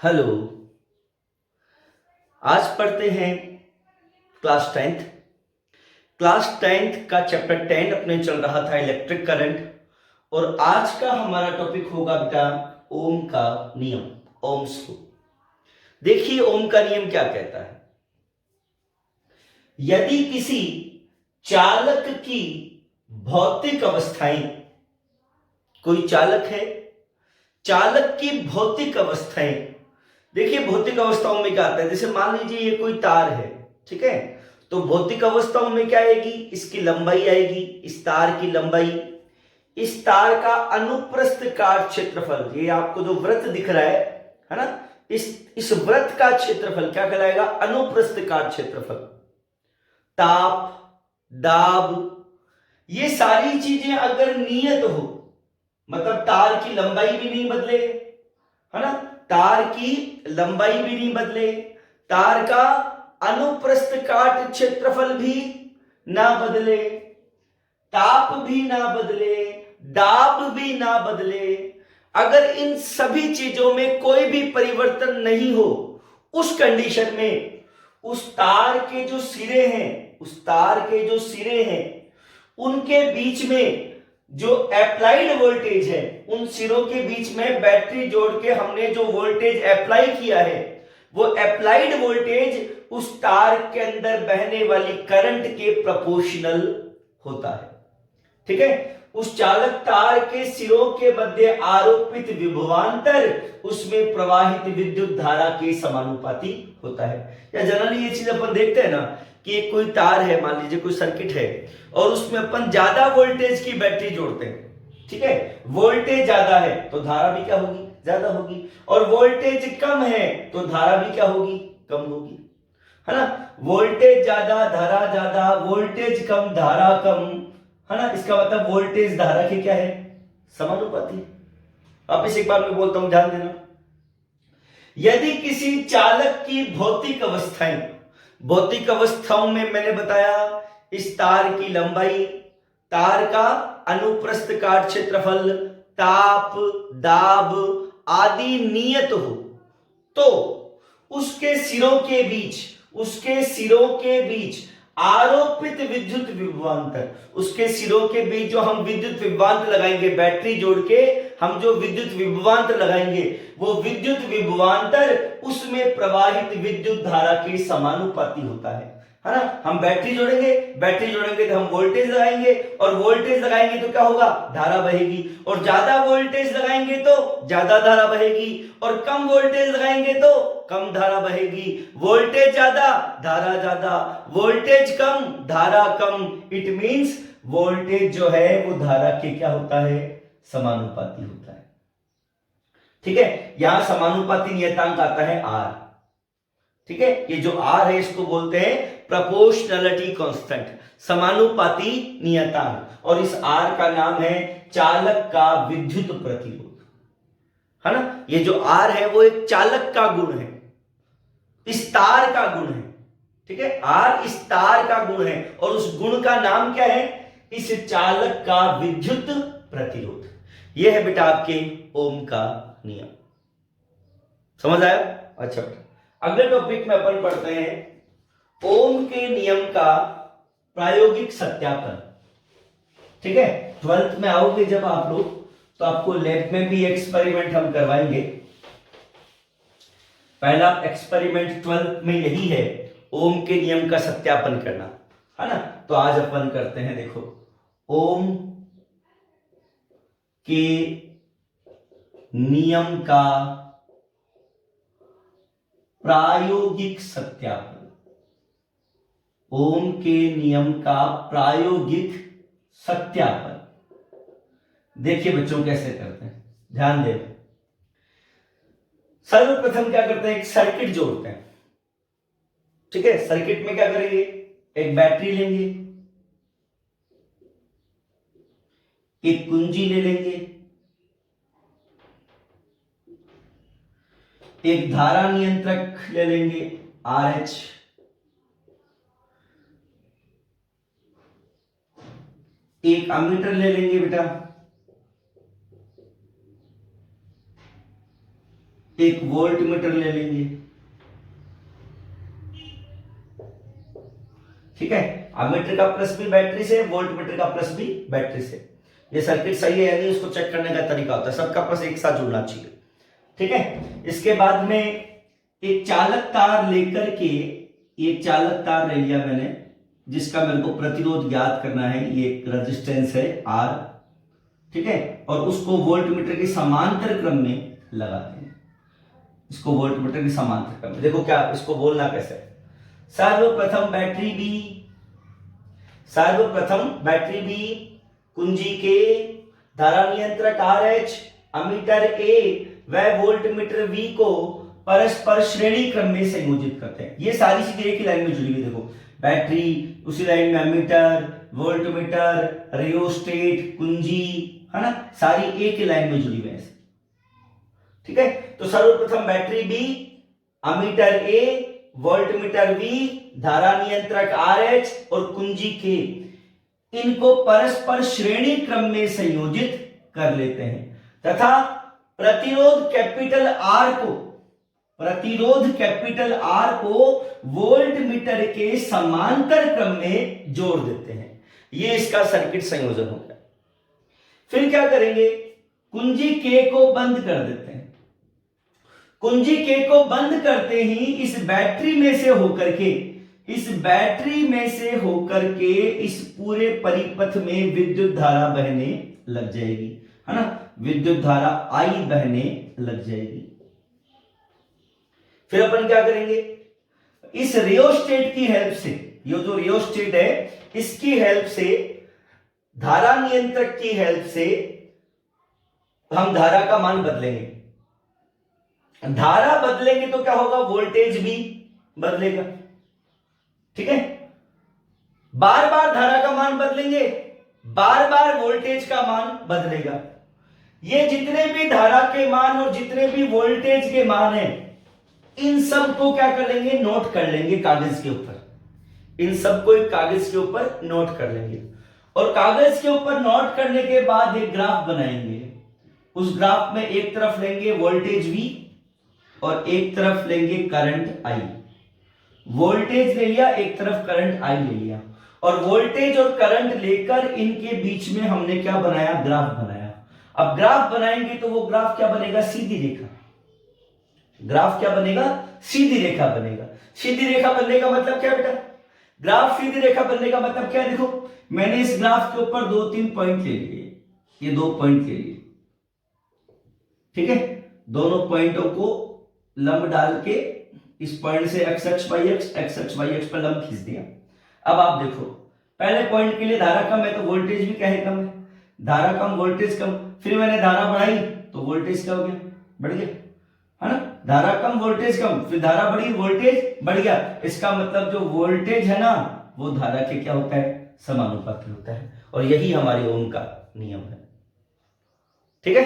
Hello. आज पढ़ते हैं क्लास 10th। क्लास 10th का चैप्टर 10 अपने चल रहा था इलेक्ट्रिक करंट। और आज का हमारा टॉपिक होगा बेटा ओम का नियम, ओम्स लॉ। देखिए ओम का नियम क्या कहता है। यदि किसी चालक की भौतिक अवस्थाएं, कोई चालक है, चालक की भौतिक अवस्थाएं, देखिए भौतिक अवस्थाओं में क्या आता है, जैसे मान लीजिए ये कोई तार है, ठीक है। तो भौतिक अवस्थाओं में क्या आएगी, इसकी लंबाई आएगी, इस तार की लंबाई, इस तार का अनुप्रस्थ काट क्षेत्रफल, ये आपको जो वृत्त दिख रहा है ना, इस वृत्त का क्षेत्रफल क्या कहलाएगा, अनुप्रस्थ काट क्षेत्रफल। ताप, दाब, ये सारी चीजें अगर नियत हो, मतलब तार की लंबाई भी नहीं बदले, है ना, तार की लंबाई भी नहीं बदले, तार का अनुप्रस्थ काट क्षेत्रफल भी ना बदले, ताप भी ना बदले, दाब भी ना बदले, अगर इन सभी चीजों में कोई भी परिवर्तन नहीं हो, उस कंडीशन में उस तार के जो सिरे हैं, उस तार के जो सिरे हैं उनके बीच में जो अप्लाइड वोल्टेज है, उन सिरों के बीच में बैटरी जोड़ के हमने जो वोल्टेज अप्लाई किया है, वो अप्लाइड वोल्टेज उस तार के अंदर बहने वाली करंट के प्रोपोर्शनल होता है, ठीक है। उस चालक तार के सिरों के मध्य आरोपित विभवांतर उसमें प्रवाहित विद्युत धारा के समानुपाती होता है। या जनरली ये चीज अपन देखते हैं ना कि एक कोई तार है, मान लीजिए कोई सर्किट है और उसमें अपन ज्यादा वोल्टेज की बैटरी जोड़ते हैं, ठीक है। वोल्टेज ज्यादा है तो धारा भी क्या होगी, ज्यादा होगी, और वोल्टेज कम है तो धारा भी क्या होगी, कम होगी, है ना। वोल्टेज ज्यादा धारा ज्यादा, वोल्टेज कम धारा कम, है ना। इसका मतलब वोल्टेज धारा के क्या है, समानुपाती। वापिस एक बार मैं बोलता हूं, ध्यान देना। यदि किसी चालक की भौतिक अवस्थाएं, भौतिक अवस्थाओं में मैंने बताया इस तार की लंबाई, तार का अनुप्रस्थ काट क्षेत्रफल, ताप, दाब आदि नियत हो, तो उसके सिरों के बीच, उसके सिरों के बीच आरोपित विद्युत विभवांतर, उसके सिरों के बीच जो हम विद्युत विभवांतर लगाएंगे, बैटरी जोड़ के हम जो विद्युत विभवांतर लगाएंगे, वो विद्युत विभवांतर उसमें प्रवाहित विद्युत धारा के समानुपाती होता है ना। हम बैटरी जोड़ेंगे तो हम वोल्टेज लगाएंगे, और वोल्टेज लगाएंगे तो क्या होगा, धारा बहेगी, और ज्यादा वोल्टेज लगाएंगे तो ज्यादा धारा बहेगी, और कम वोल्टेज लगाएंगे तो कम धारा बहेगी। वोल्टेज ज्यादा धारा ज्यादा, वोल्टेज कम धारा कम, इट मींस वोल्टेज जो है वो धारा के क्या होता है, समानुपाती होता है, ठीक है। यहां समानुपाती नियतांक आता है आर, ठीक है। ये जो आर है इसको बोलते हैं प्रोपोर्शनलिटी कांस्टेंट, समानुपाती नियतांक, और इस आर का नाम है चालक का विद्युत प्रतिरोध, है ना। ये जो आर है वो एक चालक का गुण है, इस तार का गुण है, ठीक है। आर इस तार का गुण है, और उस गुण का नाम क्या है, इस चालक का विद्युत प्रतिरोध। यह है बेटा आपके ओम का नियम, समझ आया। अच्छा बेटा, अगले टॉपिक में अपन पढ़ते हैं ओम के नियम का प्रायोगिक सत्यापन, ठीक है। 12th में आओगे जब आप लोग, तो आपको लैब में भी एक्सपेरिमेंट हम करवाएंगे। पहला एक्सपेरिमेंट 12th में यही है, ओम के नियम का सत्यापन करना, है ना। तो आज अपन करते हैं, देखो, ओम के नियम का प्रायोगिक सत्यापन, ओम के नियम का प्रायोगिक सत्यापन। देखिए बच्चों कैसे करते हैं, ध्यान दें। सर्वप्रथम क्या करते हैं, एक सर्किट जोड़ते हैं, ठीक है। सर्किट में क्या करेंगे, एक बैटरी लेंगे, एक कुंजी ले लेंगे, एक धारा नियंत्रक ले लेंगे RH, एक अमीटर ले लेंगे बेटा, एक वोल्ट मीटर ले लेंगे, ठीक है। अमीटर का प्लस भी बैटरी से, वोल्ट मीटर का प्लस भी बैटरी से। ये सर्किट सही है या नहीं उसको चेक करने का तरीका होता है, सबका प्लस एक साथ जुड़ना चाहिए, ठीक है। इसके बाद में एक चालक तार लेकर के, एक चालक तार ले लिया मैंने जिसका मेरे को प्रतिरोध ज्ञात करना है, ये एक रेजिस्टेंस है R, ठीक है, और उसको वोल्ट मीटर के समांतर क्रम में लगाते हैं, इसको वोल्ट मीटर के समांतर क्रम में। देखो क्या इसको बोलना कैसे है, सर्वप्रथम बैटरी बी, कुंजी के, धारा नियंत्रक RH, अमीटर A व वोल्ट मीटर V को परस्पर श्रेणी क्रम में संयोजित करते हैं। ये सारी चीजें एक ही लाइन में जुड़ी हुई, देखो बैटरी, उसी लाइन में अमीटर, वोल्ट मीटर, रियोस्टेट, कुंजी, है ना, सारी एक ही लाइन में जुड़ी हुई है, ठीक है। तो सर्वप्रथम battery B, ammeter A, voltmeter V, धारा नियंत्रक RH और कुंजी के, इनको परस्पर श्रेणी क्रम में संयोजित कर लेते हैं तथा प्रतिरोध कैपिटल R को वोल्ट मीटर के समांतर क्रम में जोड़ देते हैं। ये इसका सर्किट संयोजन हो गया। फिर क्या करेंगे, कुंजी K को बंद कर देते हैं। कुंजी K को बंद करते ही इस बैटरी में से होकर के इस पूरे परिपथ में विद्युत धारा बहने लग जाएगी, है ना, विद्युत धारा I बहने लग जाएगी। फिर अपन क्या करेंगे, इस रियोस्टेट की हेल्प से, ये जो रियोस्टेट है इसकी हेल्प से, धारा नियंत्रक की हेल्प से हम धारा का मान बदलेंगे। धारा बदलेंगे तो क्या होगा, वोल्टेज भी बदलेगा, ठीक है। बार बार धारा का मान बदलेंगे, बार बार वोल्टेज का मान बदलेगा। ये जितने भी धारा के मान और जितने भी वोल्टेज के मान हैं, इन सब को क्या कर लेंगे, नोट कर लेंगे कागज के ऊपर। इन सबको एक कागज के ऊपर नोट कर लेंगे और कागज के ऊपर नोट करने के बाद एक ग्राफ बनाएंगे। उस ग्राफ में एक तरफ लेंगे वोल्टेज V और एक तरफ लेंगे करंट I। वोल्टेज ले लिया, एक तरफ करंट I ले लिया, और वोल्टेज और करंट लेकर इनके बीच में हमने क्या बनाया, ग्राफ बनाया। अब ग्राफ बनाएंगे तो वो ग्राफ क्या बनेगा, सीधी रेखा। ग्राफ क्या बनेगा, सीधी रेखा बनेगा। सीधी रेखा बनने का मतलब क्या बेटा, ग्राफ सीधी रेखा बनने का मतलब क्या है, देखो मैंने इस ग्राफ के ऊपर 2-3 पॉइंट ले लिए, ये 2 पॉइंट ले लिए, ठीक है। दोनों पॉइंटों को लंब डाल के इस पॉइंट से x अक्ष y अक्ष पर लंब खींच दिया। अब आप देखो, पहले पॉइंट के लिए धारा कम है तो वोल्टेज भी क्या है, कम है, धारा कम वोल्टेज कम। फिर मैंने धारा बढ़ाई तो वोल्टेज क्या हो गया, बढ़ गया, है ना, धारा कम वोल्टेज कम, फिर धारा बढ़ी वोल्टेज बढ़ गया। इसका मतलब जो वोल्टेज है ना वो धारा के क्या होता है, समानुपाती होता है, और यही हमारे ओम का नियम है, ठीक है।